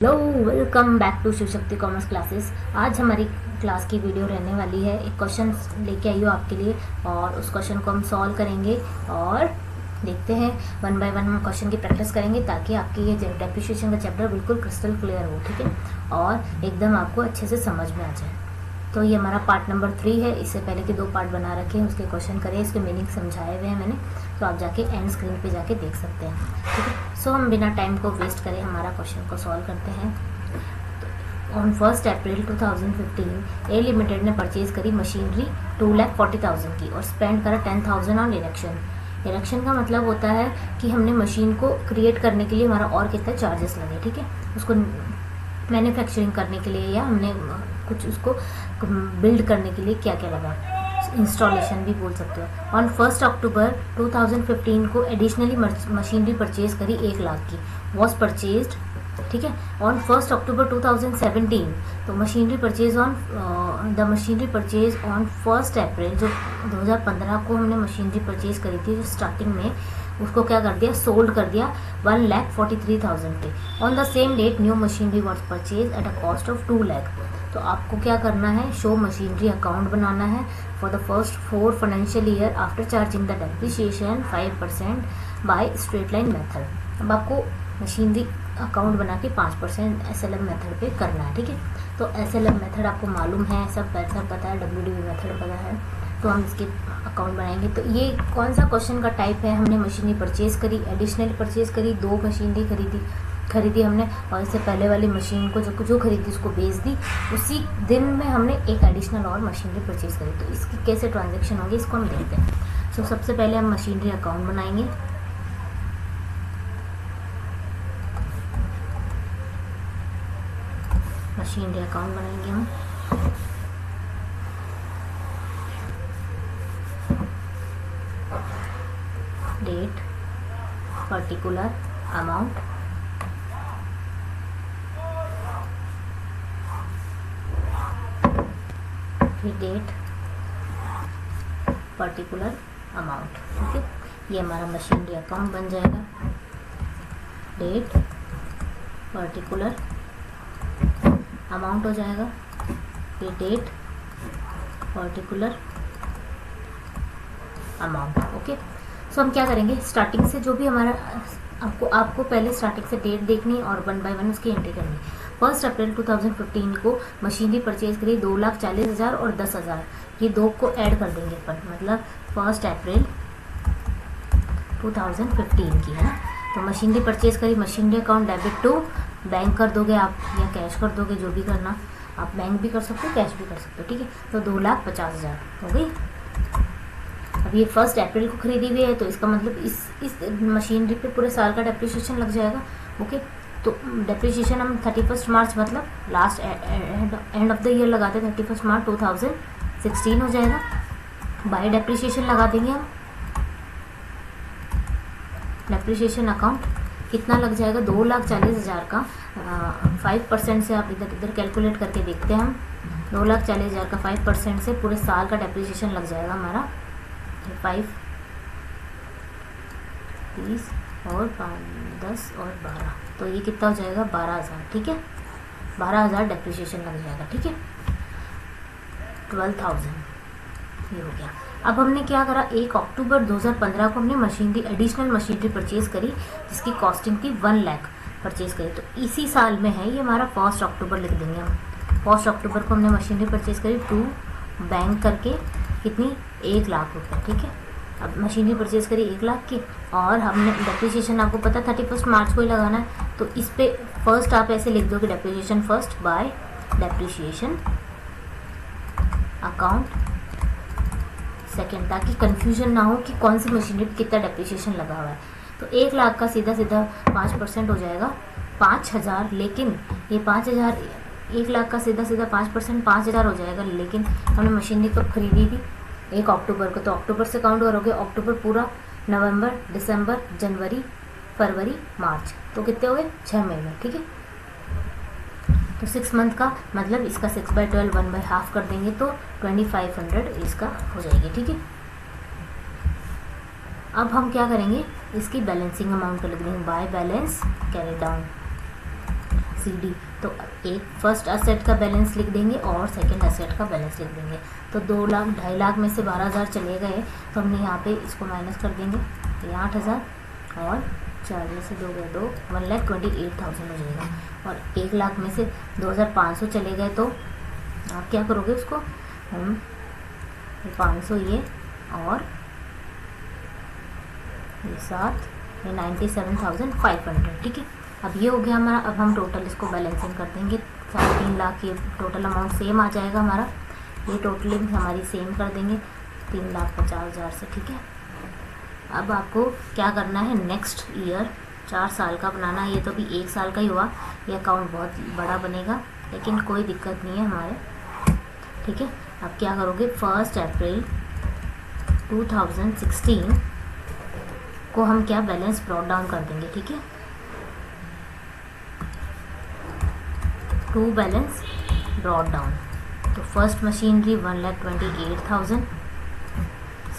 Hello, welcome back to Shiv Shakti commerce classes. आज हमारी class की वीडियो रहने वाली है। एक क्वेश्चन लेके आई हूँ आपके लिए और उस क्वेश्चन को हम सॉल्व करेंगे और देखते हैं वन बाय वन हम क्वेश्चन की प्रैक्टिस करेंगे ताकि आपकी ये डेप्रिसिएशन का चैप्टर बिल्कुल क्रिस्टल क्लियर हो, ठीक है, और एकदम आपको अच्छे से समझ में आ जाए। तो ये हमारा पार्ट नंबर 3 है। इससे पहले के 2 पार्ट बना रखे हैं, उसके क्वेश्चन करें, इसके मीनिंग समझाए हुए हैं मैंने, तो आप जाके एंड स्क्रीन पे जाके देख सकते हैं, ठीक है। सो हम बिना टाइम को वेस्ट करें हमारा क्वेश्चन को सॉल्व करते हैं। ऑन 1 अप्रैल 2015 ए लिमिटेड ने परचेज करी मशीनरी 2,40,000 की और स्पेंड करा 10,000 ऑन इरेक्शन। इरेक्शन का मतलब होता है कि हमने मशीन को क्रिएट करने के लिए हमारा और कितना चार्जेस लगे, ठीक है, उसको मैन्युफैक्चरिंग करने के लिए या हमने कुछ उसको बिल्ड करने के लिए क्या क्या लगा, इंस्टॉलेशन भी बोल सकते हो। ऑन 1 अक्टूबर 2015 को एडिशनली मशीनरी परचेज करी 1 लाख की, वॉज परचेज्ड, ठीक है। ऑन 1 अक्टूबर 2017 तो machinery purchase on the machinery purchase on 1 अप्रैल जो 2015 को हमने मशीनरी परचेज करी थी, जो स्टार्टिंग में उसको क्या कर दिया, सोल्ड कर दिया 1,43,000 पे। On the same date new machinery was purchase at a cost of 2 lakh. तो आपको क्या करना है, शो मशीनरी अकाउंट बनाना है for the first 4 financial year after charging the depreciation 5% by straight line method. अब आपको मशीनरी अकाउंट बना के 5% SLM मेथड पे करना है, ठीक है। तो SLM मेथड आपको मालूम है, सब पता है, WDV मेथड पता है, तो हम इसके अकाउंट बनाएंगे। तो ये कौन सा क्वेश्चन का टाइप है, हमने मशीनरी परचेज करी, एडिशनली परचेज करी, 2 मशीनरी खरीदी हमने, और इससे पहले वाली मशीन को जो खरीदी उसको बेच दी, उसी दिन में हमने एक एडिशनल और मशीनरी परचेज करी। तो इसकी कैसे ट्रांजैक्शन होगी इसको हम देखते हैं। सो सबसे पहले हम मशीनरी अकाउंट बनाएंगे। मशीनरी अकाउंट बनाएंगे हम। Date, particular amount, date, particular amount, ठीक है। ये हमारा मशीनरी अकाउंट बन जाएगा। डेट, पर्टिकुलर अमाउंट हो जाएगा, ये डेट, पर्टिकुलर अमाउंट, ओके। सो हम क्या करेंगे, स्टार्टिंग से जो भी हमारा आपको पहले स्टार्टिंग से डेट देखनी और 1 बाय 1 उसकी एंट्री करनी। 1 अप्रैल 2015 को मशीनरी परचेज करी 2,40,000 और 10,000, ये 2 को ऐड कर देंगे अपन, मतलब 1 अप्रैल 2015 की है ना। तो मशीनरी परचेज करी, machinery account debit to bank कर दोगे आप या कैश कर दोगे, जो भी करना, आप बैंक भी कर सकते हो, कैश भी कर सकते हो, ठीक है। तो 2,50,000 हो गई। अब ये 1 अप्रैल को खरीदी हुई है, तो इसका मतलब इस मशीनरी पे पूरे साल का डेप्रिसिएशन लग जाएगा, ओके। तो डेप्रिसिएशन हम 31 मार्च मतलब last end of the year लगाते हैं, 31 मार्च 2016 हो जाएगा। बाय डेप्रिसिएशन लगा देंगे हम। डेप्रिसिएशन अकाउंट कितना लग जाएगा, 2,40,000 का 5% से आप इधर कैलकुलेट करके देखते हैं हम। 2,40,000 का 5% से पूरे साल का डेप्रिसिएशन लग जाएगा हमारा 5, 30 और 5, 10 और 12, तो ये कितना हो जाएगा 12,000, ठीक है। 12,000 डेप्रिसिएशन लग जाएगा, ठीक है। 12,000 ये हो गया। अब हमने क्या करा, 1 अक्टूबर 2015 को हमने मशीनरी एडिशनल मशीनरी परचेज करी जिसकी कॉस्टिंग थी 1 लाख परचेज करी। तो इसी साल में है, ये हमारा 1 अक्टूबर लिख देंगे हम। 1 अक्टूबर को हमने मशीनरी परचेज करी टू बैंक करके, कितनी, 1 लाख रुपये, ठीक है। अब मशीनरी परचेज करी 1 लाख की, और हमने डेप्रिसिएशन आपको पता 31 मार्च को ही लगाना है, तो इस पे फर्स्ट आप ऐसे लिख दोगे, depreciation first by depreciation account second, ताकि कंफ्यूजन ना हो कि कौन सी मशीनरी पे कितना डेप्रिसिएशन लगा हुआ है। तो 1 लाख का सीधा 5% हो जाएगा 5,000, लेकिन ये 5,000, 1 लाख का सीधा 5% 5,000 हो जाएगा, लेकिन हमने मशीनरी कब खरीदी थी, 1 अक्टूबर को, तो अक्टूबर से काउंट करोगे, अक्टूबर पूरा, नवंबर, दिसंबर, जनवरी, फरवरी, मार्च, तो कितने हो गए, 6 महीने, ठीक है। तो 6 मंथ का मतलब इसका 6/12 1/2 कर देंगे तो 2,500 इसका हो जाएगी, ठीक है। अब हम क्या करेंगे, इसकी बैलेंसिंग अमाउंट को लिख देंगे, by balance carry down CD। तो एक फर्स्ट असेट का बैलेंस लिख देंगे और सेकंड असेट का बैलेंस लिख देंगे। तो 2 लाख 2.5 लाख में से 12,000 चले गए तो हमने यहाँ पे इसको माइनस कर देंगे, ये 8,000 और 4 में से 2 गए 2, 1,28,000 हो जाएगा। और 1 लाख में से 2,500 चले गए तो आप क्या करोगे उसको, हम 500 ये और ये 7, ये 97,500, ठीक है। अब ये हो गया हमारा। अब हम टोटल इसको बैलेंसिंग कर देंगे, 3 लाख ये टोटल अमाउंट सेम आ जाएगा हमारा, ये टोटलिंग हमारी सेम कर देंगे 3,50,000 से, ठीक है। अब आपको क्या करना है, नेक्स्ट ईयर 4 साल का बनाना है। ये तो अभी 1 साल का ही हुआ, ये अकाउंट बहुत बड़ा बनेगा लेकिन कोई दिक्कत नहीं है हमारे, ठीक है। अब क्या करोगे, 1 अप्रैल 2016 को हम क्या बैलेंस ब्रॉट डाउन कर देंगे, ठीक है। टू बैलेंस ब्रॉट डाउन, तो फर्स्ट मशीनरी 1,28,000,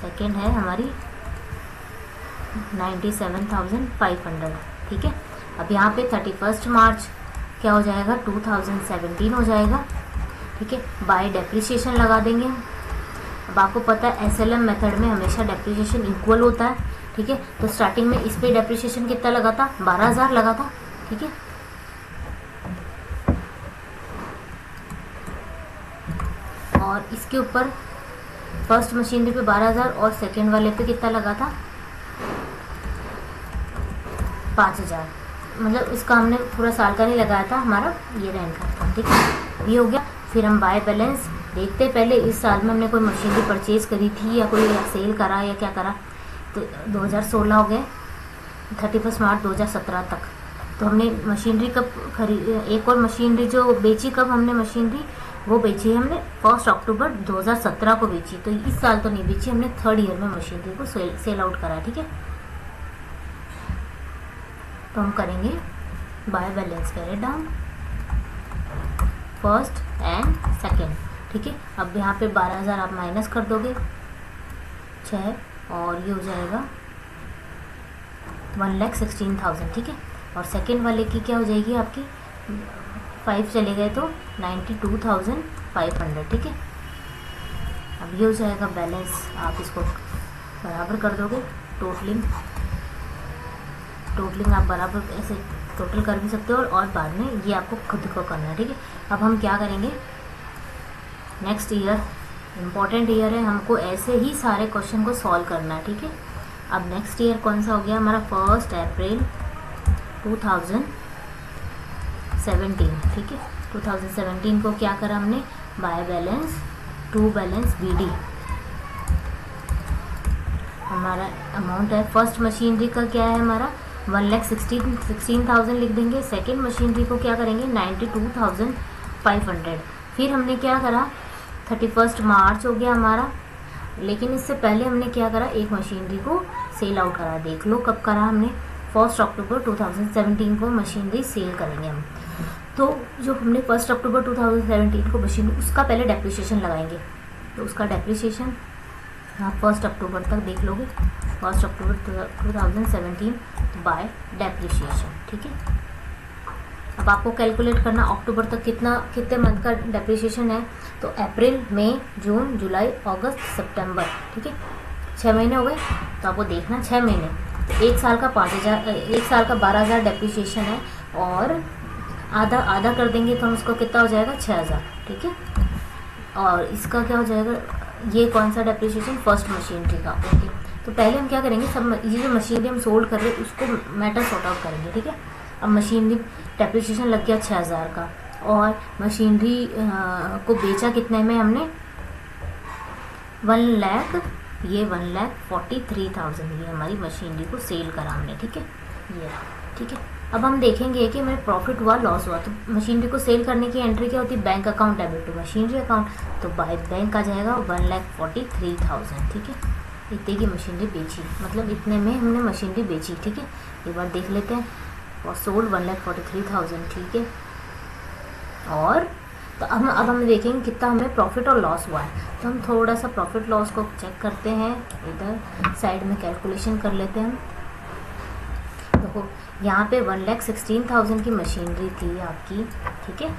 सेकेंड है हमारी 97,500, ठीक है। अब यहाँ पे 31 मार्च क्या हो जाएगा, 2017 हो जाएगा, ठीक है। बाय डेप्रिसिएशन लगा देंगे हम। अब आपको पता है SLM मेथड में हमेशा डेप्रिसिएशन इक्वल होता है, ठीक है। तो स्टार्टिंग में इस पे डेप्रिसिएशन कितना लगा था, 12,000 लगा था, ठीक है। और इसके ऊपर फर्स्ट मशीनरी पे 12,000 और सेकेंड वाले पे कितना लगा था, 5,000। मतलब इसका हमने पूरा साल का नहीं लगाया था, हमारा ये रेंट का था, ठीक है। ये हो गया। फिर हम बाय बैलेंस देखते, पहले इस साल में हमने कोई मशीनरी परचेज करी थी या कोई सेल करा या क्या करा, तो 2016 हो गए 31 मार्च 2017 तक। तो हमने मशीनरी कब खरीद, एक और मशीनरी जो बेची कब हमने मशीनरी, वो बेची हमने 1 अक्टूबर 2017 को बेची। तो इस साल तो नहीं बेची हमने, 3rd ईयर में मशीनरी को सेल आउट करा, ठीक है। तो हम करेंगे by balance carry down first and second, ठीक है। अब यहाँ पे 12,000 आप माइनस कर दोगे 6 और ये हो जाएगा 1,16,000, ठीक है। और सेकेंड वाले की क्या हो जाएगी आपकी, 5 चले गए तो 92,500, ठीक है। अब ये हो जाएगा बैलेंस, आप इसको बराबर कर दोगे, टोटलिंग आप बराबर ऐसे टोटल कर भी सकते हो और बाद में ये आपको खुद को करना है, ठीक है। अब हम क्या करेंगे, नेक्स्ट ईयर इम्पॉर्टेंट ईयर है, हमको ऐसे ही सारे क्वेश्चन को सॉल्व करना है, ठीक है। अब नेक्स्ट ईयर कौन सा हो गया हमारा, 1 अप्रैल 2017, ठीक है। 2017 को क्या करा हमने, by balance to balance BD, हमारा अमाउंट है। फर्स्ट मशीनरी का क्या है हमारा, 1,16,000 लिख देंगे। सेकेंड मशीनरी को क्या करेंगे, 92,500। फिर हमने क्या करा, 31 मार्च हो गया हमारा, लेकिन इससे पहले हमने क्या करा, एक मशीनरी को सेल आउट करा। देख लो कब करा हमने, 1 अक्टूबर 2017 को मशीनरी सेल करेंगे हम। तो जो हमने 1 अक्टूबर 2017 को मशीनरी, उसका पहले डेप्रिसिएशन लगाएंगे। तो उसका डेप्रिसिएशन आप 1 अक्टूबर तक देख लोगे, 1 अक्टूबर 2017 बाय डेप्रिसिएशन, ठीक है। अब आपको कैलकुलेट करना अक्टूबर तक कितने मंथ का डेप्रिसिएशन है, तो अप्रैल, मई, जून, जुलाई, अगस्त, सितंबर, ठीक है। 6 महीने हो गए। तो आपको देखना 6 महीने, तो 1 साल का 5,000, 1 साल का 12,000 डेप्रिसिएशन है और आधा कर देंगे तो हम उसको कितना हो जाएगा, 6,000, ठीक है। और इसका क्या हो जाएगा, ये कौन सा डेप्रिसिएशन, फर्स्ट मशीनरी का, ओके। तो पहले हम क्या करेंगे, सब ये जो मशीनरी हम सोल्ड कर रहे हैं उसको मैटर सॉर्ट आउट करेंगे, ठीक है। अब मशीनरी डेप्रिसिएशन लग गया 6,000 का, और मशीनरी को बेचा कितने में हमने, 1 लाख, ये 1,43,000 ये हमारी मशीनरी को सेल करा हमने, ठीक है, ये, ठीक है। अब हम देखेंगे कि हमें प्रॉफिट हुआ लॉस हुआ। तो मशीनरी को सेल करने की एंट्री क्या होती है, bank account debit to machinery account, तो बाय बैंक आ जाएगा 1,43,000, ठीक है। इतने की मशीनरी बेची, मतलब इतने में हमने मशीनरी बेची, ठीक है। एक बार देख लेते हैं, और सोल्ड 1,43,000, ठीक है। और तो अब हम देखेंगे कितना हमें प्रॉफिट और लॉस हुआ है। तो हम थोड़ा सा प्रॉफिट लॉस को चेक करते हैं, इधर साइड में कैलकुलेशन कर लेते हैं हम। तो देखो यहाँ पे 1,16,000 की मशीनरी थी आपकी, ठीक है।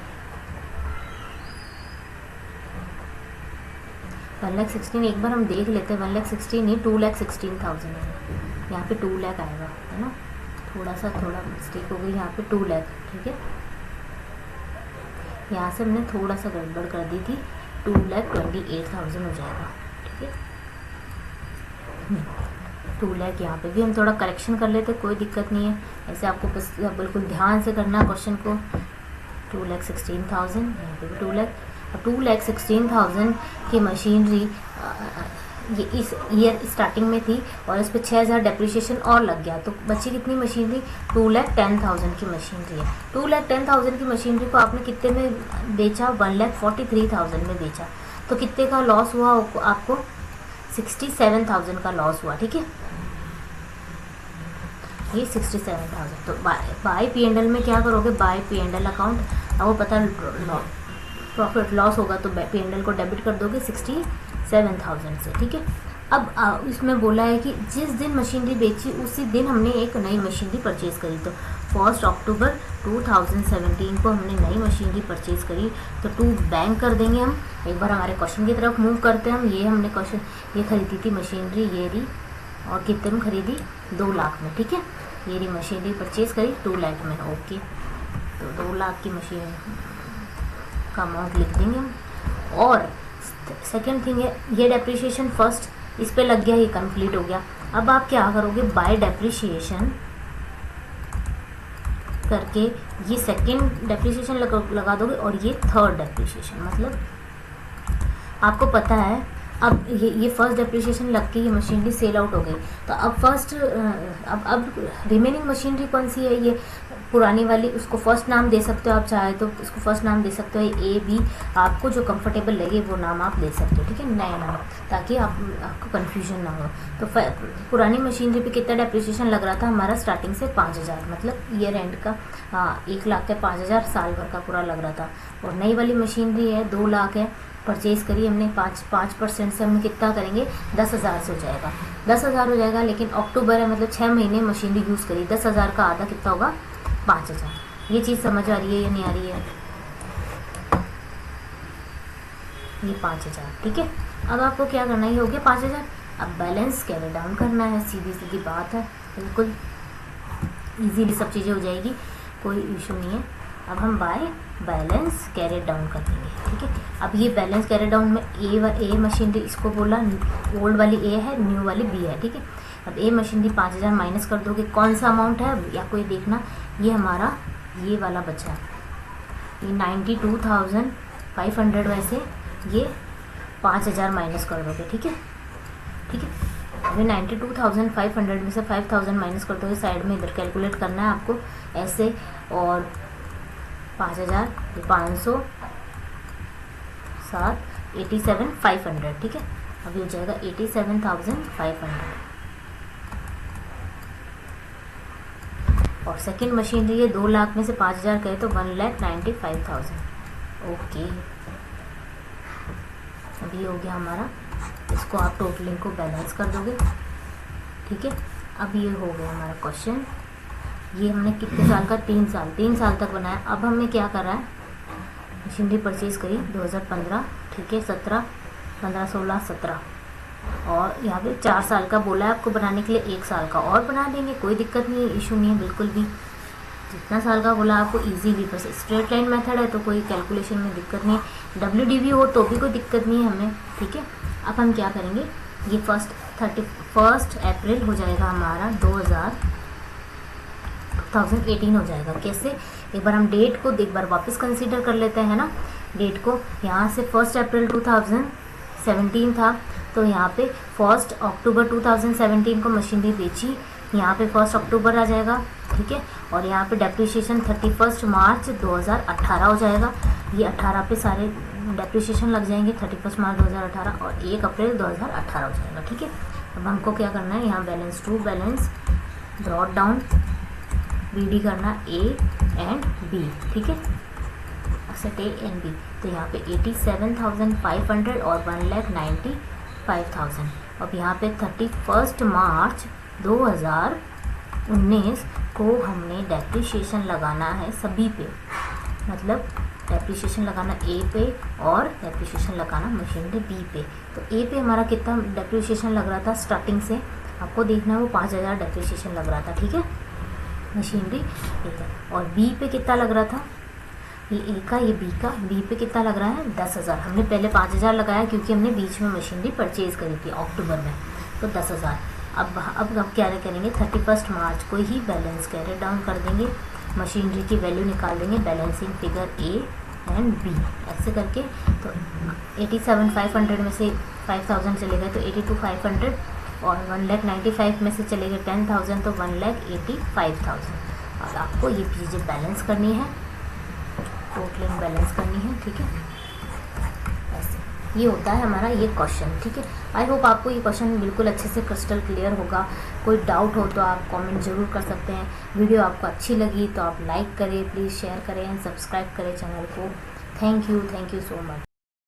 1,16,000 एक बार हम देख लेते हैं, 1,16,000 नहीं 2,16,000 है, यहाँ पे 2 लाख आएगा, है ना। थोड़ा मिस्टेक हो गई, यहाँ पे 2 लाख, ठीक है। यहाँ से हमने थोड़ा सा गड़बड़ कर दी थी, 2,28,000 हो जाएगा, ठीक है। 2 लाख यहाँ पे भी हम थोड़ा करेक्शन कर लेते, कोई दिक्कत नहीं है। ऐसे आपको बस बिल्कुल ध्यान से करना क्वेश्चन को। 2,16,000, यहाँ पे भी 2 लाख। 2,16,000 की मशीनरी ये इस ईयर स्टार्टिंग में थी और इस पर 6,000 डेप्रिसिएशन और लग गया, तो बची कितनी मशीनरी? 2,10,000 की मशीनरी है। 2,10,000 की मशीनरी को आपने कितने में बेचा? 1,43,000 में बेचा, तो कितने का लॉस हुआ आपको? 67,000 का लॉस हुआ, ठीक है। ये 67,000। तो बाय P&L में क्या करोगे? बाय P&L अकाउंट, आपको पता प्रॉफिट लॉस होगा तो P&L को डेबिट कर दोगे 67,000 से, ठीक है। अब इसमें बोला है कि जिस दिन मशीनरी बेची उसी दिन हमने एक नई मशीनरी परचेज़ करी, तो 1 अक्टूबर 2017 को हमने नई मशीनरी परचेज़ करी, तो 2 बैंक कर देंगे हम। एक बार हमारे क्वेश्चन की तरफ मूव करते हैं हम। ये हमने क्वेश्चन ये खरीदी थी मशीनरी, ये रही, और कितने में खरीदी? 2 लाख में, ठीक है। ये रही मशीनरी परचेज़ करी 2 लाख में, ओके। तो 2 लाख की मशीन का अमाउंट लिख देंगे हम। और सेकेंड थिंग है, ये डेप्रिसिएशन फर्स्ट इस पे लग गया, ये कंप्लीट हो गया। अब आप क्या करोगे? बाय डेप्रिसिएशन करके ये सेकेंड डेप्रिसिएशन लगा दोगे और ये थर्ड डेप्रिसिएशन, मतलब आपको पता है अब ये फर्स्ट डेप्रिसिएशन लग के ये मशीनरी सेल आउट हो गई, तो अब फर्स्ट अब रिमेनिंग मशीनरी कौन सी है? ये पुरानी वाली, उसको फर्स्ट नाम दे सकते हो आप, चाहे तो उसको फर्स्ट नाम दे सकते हो, A B, आपको जो कंफर्टेबल लगे वो नाम आप दे सकते हो, ठीक है, नया नाम, ताकि आपको कन्फ्यूजन ना हो। तो पुरानी मशीनरी पे कितना डेप्रिसिएशन लग रहा था हमारा? स्टार्टिंग से 5,000, मतलब ईयर एंड का 1 लाख का 5,000 साल भर का पूरा लग रहा था। और नई वाली मशीनरी है 2 लाख है, परचेज़ करी हमने 5% से, हम कितना करेंगे? 10,000 से हो जाएगा, 10,000 हो जाएगा। लेकिन अक्टूबर है, मतलब 6 महीने मशीनरी यूज़ करी, 10,000 का आधा कितना होगा? 5,000। ये चीज़ समझ आ रही है या नहीं आ रही है? ये 5,000, ठीक है। अब आपको क्या करना है? ये हो गया 5,000। अब बैलेंस कैरी डाउन करना है, सीधी सीधी बात है, बिल्कुल इजीली सब चीज़ें हो जाएगी, कोई इशू नहीं है। अब हम बाय बैलेंस कैरी डाउन कर देंगे, ठीक है। अब ये बैलेंस कैरी डाउन में ए मशीनरी, इसको बोला ओल्ड वाली A है, न्यू वाली B है, ठीक है। अब A मशीनरी 5,000 माइनस कर दोगे, कौन सा अमाउंट है या कोई देखना, ये हमारा ये वाला बचा, ये 92,500, वैसे ये 5,000 माइनस कर दोगे, ठीक है, ठीक है। अभी 92,500 में से 5,000 माइनस कर दोगे, साइड में इधर कैलकुलेट करना है आपको ऐसे, और 5,000 500 7 87,500, ठीक है। अभी हो जाएगा 87,500। और सेकेंड मशीनरी है 2 लाख में से 5,000 गए तो 1,95,000, ओके। अभी हो गया हमारा, इसको आप टोटलिंग को बैलेंस कर दोगे, ठीक है। अब ये हो गया हमारा क्वेश्चन। ये हमने कितने साल का? 3 साल तक बनाया। अब हमें क्या कर रहा है? मशीनरी परचेज़ करी 2015, ठीक है, 17, 15, 16, 17, और यहाँ पे 4 साल का बोला है आपको बनाने के लिए, 1 साल का और बना देंगे, कोई दिक्कत नहीं है, इशू नहीं है बिल्कुल भी। जितना साल का बोला आपको इजीली, बस स्ट्रेट लाइन मेथड है तो कोई कैलकुलेशन में दिक्कत नहीं है, WDV हो तो भी कोई दिक्कत नहीं है हमें, ठीक है। अब हम क्या करेंगे? ये 31 अप्रैल हो जाएगा हमारा 2018 हो जाएगा। कैसे? एक बार हम डेट को एक बार वापस कंसीडर कर लेते हैं ना, डेट को। यहाँ से 1 अप्रैल 2017 था, तो यहाँ पे 1 अक्टूबर 2017 को मशीनरी बेची, यहाँ पे 1 अक्टूबर आ जाएगा, ठीक है। और यहाँ पे डेप्रिसिएशन 31 मार्च 2018 हो जाएगा। ये 18 पे सारे डेप्रिसिएशन लग जाएंगे, 31 मार्च 2018 और 1 अप्रैल 2018 हो जाएगा, ठीक है। अब हमको क्या करना है? यहाँ balance to balance brought down BD करना A एंड B, ठीक है, सेट A एंड B। तो यहाँ पे 87,500 और 1,95,000। अब यहाँ पे 31 मार्च 2019 को हमने डेप्रिसिएशन लगाना है सभी पे, मतलब डेप्रिसिएशन लगाना ए पे और डेप्रिसिएशन लगाना मशीनरी बी पे। तो ए पे हमारा कितना डेप्रिसिएशन लग रहा था स्टार्टिंग से, आपको देखना है वो 5000 डेप्रिसिएशन लग रहा था, ठीक है, मशीनरी ए का। और बी पे कितना लग रहा था, ये ए का ये बी पे कितना लग रहा है 10,000। हमने पहले 5000 लगाया क्योंकि हमने बीच में मशीनरी परचेज़ करी थी अक्टूबर में, तो 10,000। अब क्या करेंगे 31 मार्च को ही बैलेंस कैरी डाउन कर देंगे, मशीनरी की वैल्यू निकाल देंगे, balancing figure A and B ऐसे करके। तो 87,500 में से 5,000 चले गए तो 82,500 और 1,95,000 में से चले गए 10,000 तो 1,85,000। और आपको ये चीज़ें बैलेंस करनी है, टोटलिंग बैलेंस करनी है, ठीक है। ऐसे ये होता है हमारा ये क्वेश्चन, ठीक है। आई होप आपको ये क्वेश्चन बिल्कुल अच्छे से क्रिस्टल क्लियर होगा। कोई डाउट हो तो आप कमेंट ज़रूर कर सकते हैं। वीडियो आपको अच्छी लगी तो आप लाइक करें, प्लीज़ शेयर करें एंड सब्सक्राइब करें चैनल को। Thank you so much.